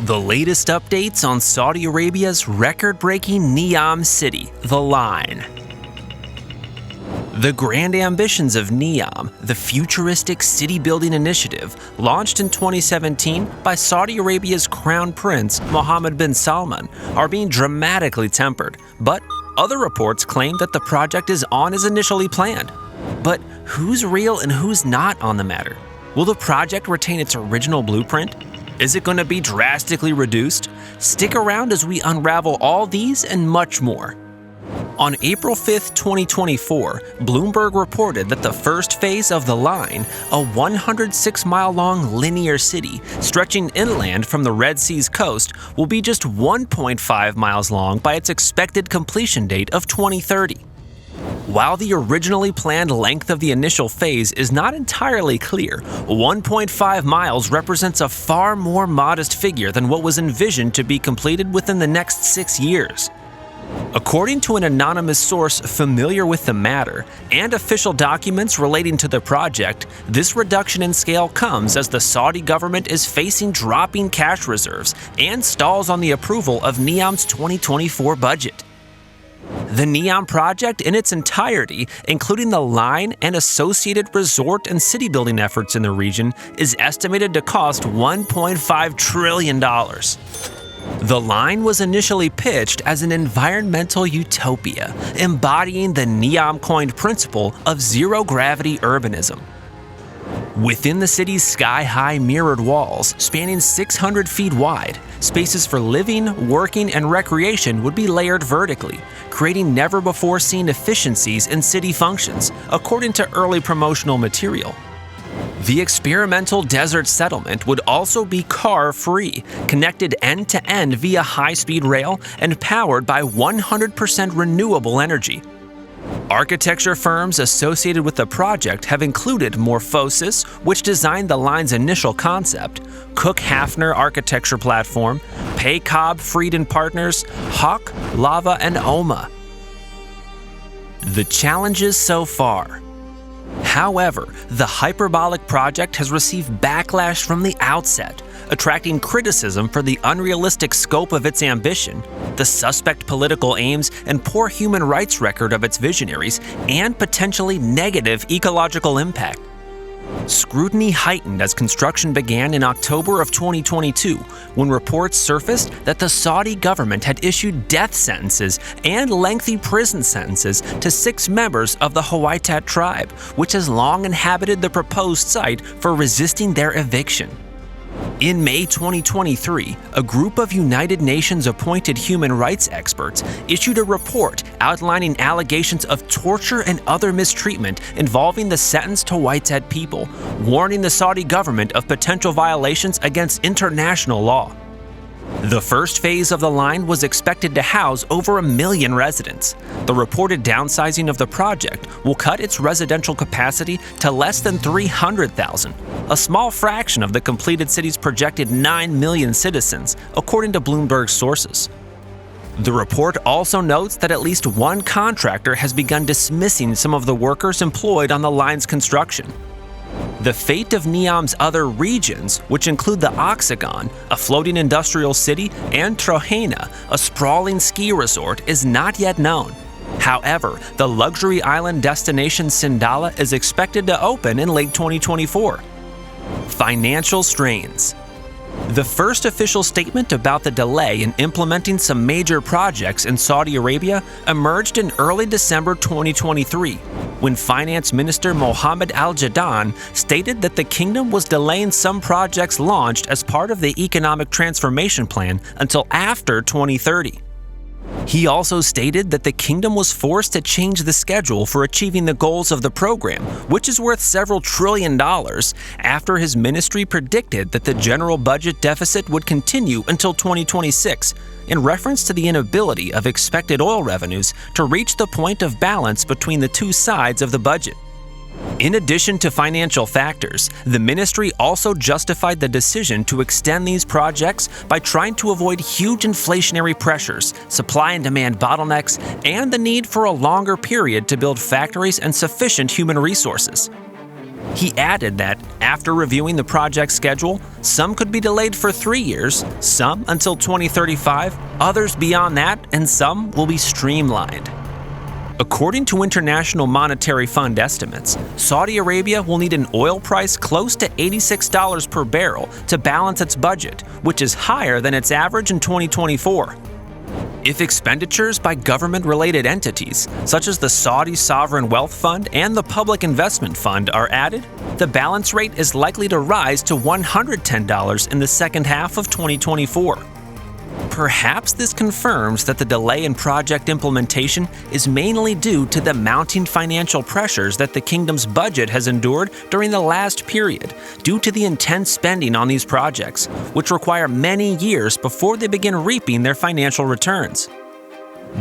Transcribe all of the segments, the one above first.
The latest updates on Saudi Arabia's record-breaking Neom city, The Line. The grand ambitions of Neom, the futuristic city-building initiative, launched in 2017 by Saudi Arabia's Crown Prince Mohammed bin Salman, are being dramatically tempered, but other reports claim that the project is on as initially planned. But who's real and who's not on the matter? Will the project retain its original blueprint? Is it going to be drastically reduced? Stick around as we unravel all these and much more. On April 5, 2024, Bloomberg reported that the first phase of The Line, a 106-mile-long linear city stretching inland from the Red Sea's coast, will be just 1.5 miles long by its expected completion date of 2030. While the originally planned length of the initial phase is not entirely clear, 1.5 miles represents a far more modest figure than what was envisioned to be completed within the next 6 years. According to an anonymous source familiar with the matter and official documents relating to the project, this reduction in scale comes as the Saudi government is facing dropping cash reserves and stalls on the approval of Neom's 2024 budget. The Neom project in its entirety, including the line and associated resort and city building efforts in the region, is estimated to cost $1.5 trillion. The line was initially pitched as an environmental utopia, embodying the Neom-coined principle of zero-gravity urbanism. Within the city's sky-high mirrored walls, spanning 600 feet wide, spaces for living, working, and recreation would be layered vertically, creating never-before-seen efficiencies in city functions, according to early promotional material. The experimental desert settlement would also be car-free, connected end-to-end via high-speed rail and powered by 100% renewable energy. Architecture firms associated with the project have included Morphosis, which designed the line's initial concept, Cook Hafner Architecture Platform, Paycobb Fried & Partners, Hawk, Lava, and OMA. The challenges so far. However, the hyperbolic project has received backlash from the outset, attracting criticism for the unrealistic scope of its ambition, the suspect political aims and poor human rights record of its visionaries, and potentially negative ecological impact. Scrutiny heightened as construction began in October of 2022, when reports surfaced that the Saudi government had issued death sentences and lengthy prison sentences to 6 members of the Huaytat tribe, which has long inhabited the proposed site for resisting their eviction. In May 2023, a group of United Nations-appointed human rights experts issued a report outlining allegations of torture and other mistreatment involving the sentenced Huaytat people, warning the Saudi government of potential violations against international law. The first phase of the line was expected to house over 1 million residents. The reported downsizing of the project will cut its residential capacity to less than 300,000, a small fraction of the completed city's projected 9 million citizens, according to Bloomberg sources. The report also notes that at least one contractor has begun dismissing some of the workers employed on the line's construction. The fate of Neom's other regions, which include the Oxagon, a floating industrial city, and Trojena, a sprawling ski resort, is not yet known. However, the luxury island destination Sindala is expected to open in late 2024. Financial strains. The first official statement about the delay in implementing some major projects in Saudi Arabia emerged in early December 2023, when Finance Minister Mohammed Al-Jadaan stated that the kingdom was delaying some projects launched as part of the economic transformation plan until after 2030. He also stated that the kingdom was forced to change the schedule for achieving the goals of the program, which is worth several $1 trillion, after his ministry predicted that the general budget deficit would continue until 2026, in reference to the inability of expected oil revenues to reach the point of balance between the two sides of the budget. In addition to financial factors, the ministry also justified the decision to extend these projects by trying to avoid huge inflationary pressures, supply and demand bottlenecks, and the need for a longer period to build factories and sufficient human resources. He added that, after reviewing the project schedule, some could be delayed for 3 years, some until 2035, others beyond that, and some will be streamlined. According to International Monetary Fund estimates, Saudi Arabia will need an oil price close to $86 per barrel to balance its budget, which is higher than its average in 2024. If expenditures by government-related entities, such as the Saudi Sovereign Wealth Fund and the Public Investment Fund, are added, the balance rate is likely to rise to $110 in the second half of 2024. Perhaps this confirms that the delay in project implementation is mainly due to the mounting financial pressures that the kingdom's budget has endured during the last period, due to the intense spending on these projects, which require many years before they begin reaping their financial returns.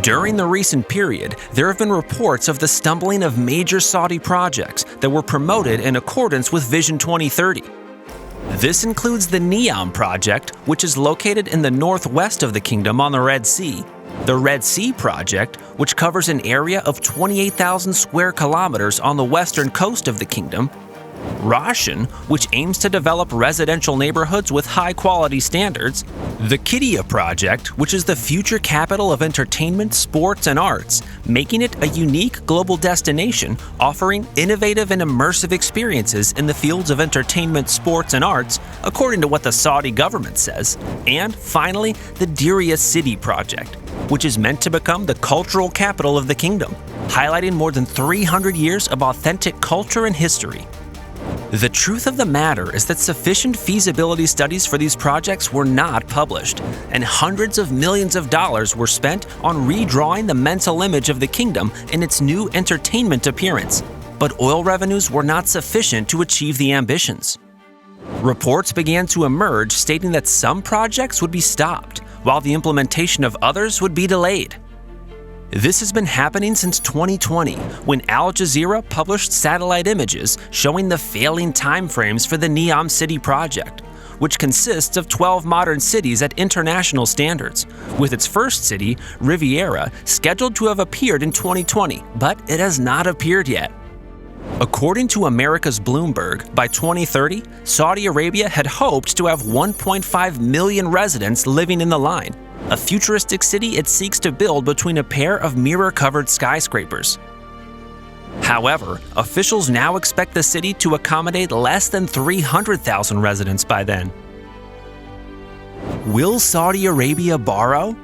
During the recent period, there have been reports of the stumbling of major Saudi projects that were promoted in accordance with Vision 2030. This includes the Neom project, which is located in the northwest of the kingdom on the Red Sea, the Red Sea project, which covers an area of 28,000 square kilometers on the western coast of the kingdom, Roshan, which aims to develop residential neighborhoods with high-quality standards, the Qiddiya project, which is the future capital of entertainment, sports, and arts, making it a unique global destination offering innovative and immersive experiences in the fields of entertainment, sports, and arts, according to what the Saudi government says, and finally, the Diriyah City project, which is meant to become the cultural capital of the kingdom, highlighting more than 300 years of authentic culture and history. The truth of the matter is that sufficient feasibility studies for these projects were not published, and hundreds of millions of dollars were spent on redrawing the mental image of the kingdom in its new entertainment appearance, but oil revenues were not sufficient to achieve the ambitions. Reports began to emerge stating that some projects would be stopped, while the implementation of others would be delayed. This has been happening since 2020, when Al Jazeera published satellite images showing the failing timeframes for the Neom City project, which consists of 12 modern cities at international standards, with its first city, Riviera, scheduled to have appeared in 2020, but it has not appeared yet. According to America's Bloomberg, by 2030, Saudi Arabia had hoped to have 1.5 million residents living in the line, a futuristic city it seeks to build between a pair of mirror-covered skyscrapers. However, officials now expect the city to accommodate less than 300,000 residents by then. Will Saudi Arabia borrow?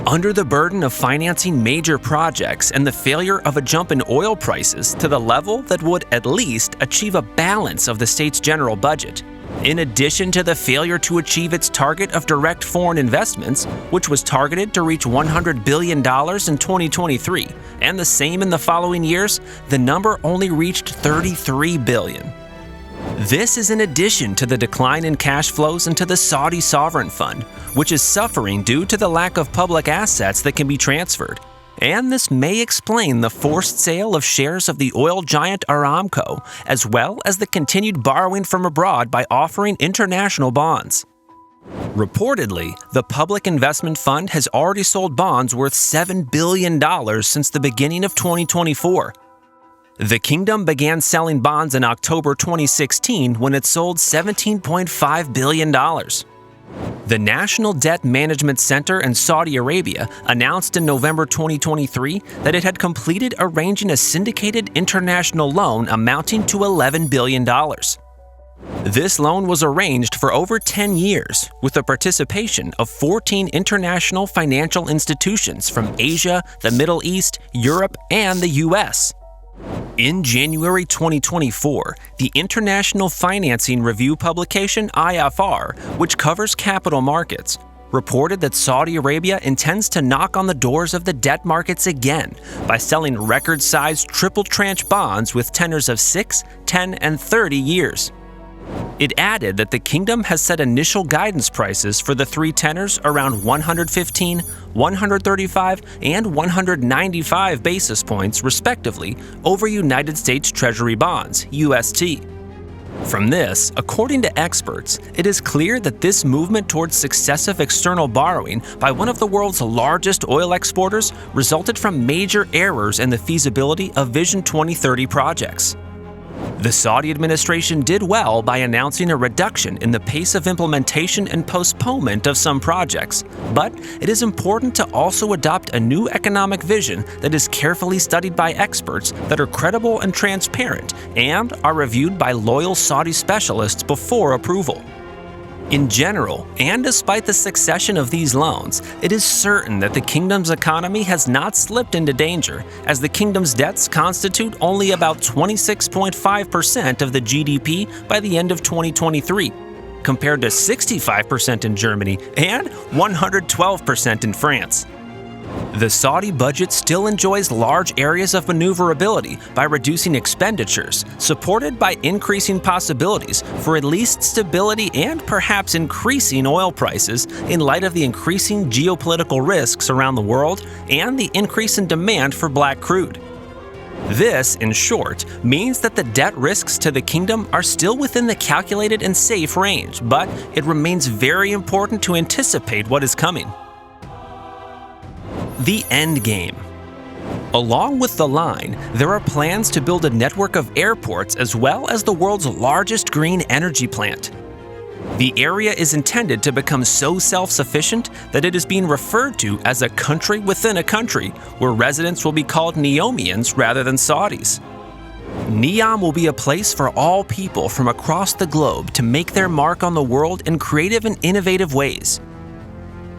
Under the burden of financing major projects and the failure of a jump in oil prices to the level that would at least achieve a balance of the state's general budget, in addition to the failure to achieve its target of direct foreign investments, which was targeted to reach $100 billion in 2023, and the same in the following years, the number only reached $33 billion. This is in addition to the decline in cash flows into the Saudi Sovereign Fund, which is suffering due to the lack of public assets that can be transferred. And this may explain the forced sale of shares of the oil giant Aramco, as well as the continued borrowing from abroad by offering international bonds. Reportedly, the Public Investment Fund has already sold bonds worth $7 billion since the beginning of 2024. The kingdom began selling bonds in October 2016 when it sold $17.5 billion. The National Debt Management Center in Saudi Arabia announced in November 2023 that it had completed arranging a syndicated international loan amounting to $11 billion. This loan was arranged for over 10 years with the participation of 14 international financial institutions from Asia, the Middle East, Europe, and the US. In January 2024, the International Financing Review publication IFR, which covers capital markets, reported that Saudi Arabia intends to knock on the doors of the debt markets again by selling record-sized triple-tranche bonds with tenors of 6, 10, and 30 years. It added that the kingdom has set initial guidance prices for the three tenors around 115, 135, and 195 basis points, respectively, over United States Treasury bonds, UST. From this, according to experts, it is clear that this movement towards successive external borrowing by one of the world's largest oil exporters resulted from major errors in the feasibility of Vision 2030 projects. The Saudi administration did well by announcing a reduction in the pace of implementation and postponement of some projects, but it is important to also adopt a new economic vision that is carefully studied by experts that are credible and transparent and are reviewed by loyal Saudi specialists before approval. In general, and despite the succession of these loans, it is certain that the kingdom's economy has not slipped into danger, as the kingdom's debts constitute only about 26.5% of the GDP by the end of 2023, compared to 65% in Germany and 112% in France. The Saudi budget still enjoys large areas of maneuverability by reducing expenditures, supported by increasing possibilities for at least stability and perhaps increasing oil prices in light of the increasing geopolitical risks around the world and the increase in demand for black crude. This, in short, means that the debt risks to the kingdom are still within the calculated and safe range, but it remains very important to anticipate what is coming. The end game. Along with the line, there are plans to build a network of airports as well as the world's largest green energy plant. The area is intended to become so self-sufficient that it is being referred to as a country within a country, where residents will be called Neomians rather than Saudis. Neom will be a place for all people from across the globe to make their mark on the world in creative and innovative ways.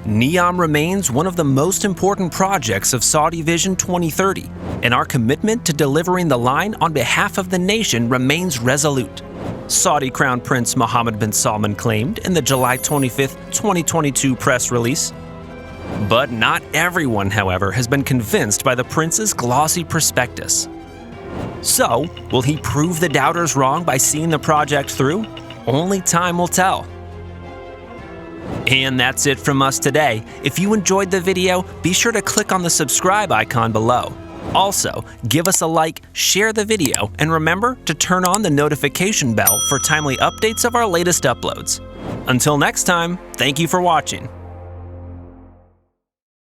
Neom remains one of the most important projects of Saudi Vision 2030, and our commitment to delivering the line on behalf of the nation remains resolute, Saudi Crown Prince Mohammed bin Salman claimed in the July 25, 2022 press release. But not everyone, however, has been convinced by the prince's glossy prospectus. So, will he prove the doubters wrong by seeing the project through? Only time will tell. And that's it from us today. If you enjoyed the video, be sure to click on the subscribe icon below. Also, give us a like, share the video, and remember to turn on the notification bell for timely updates of our latest uploads. Until next time, thank you for watching.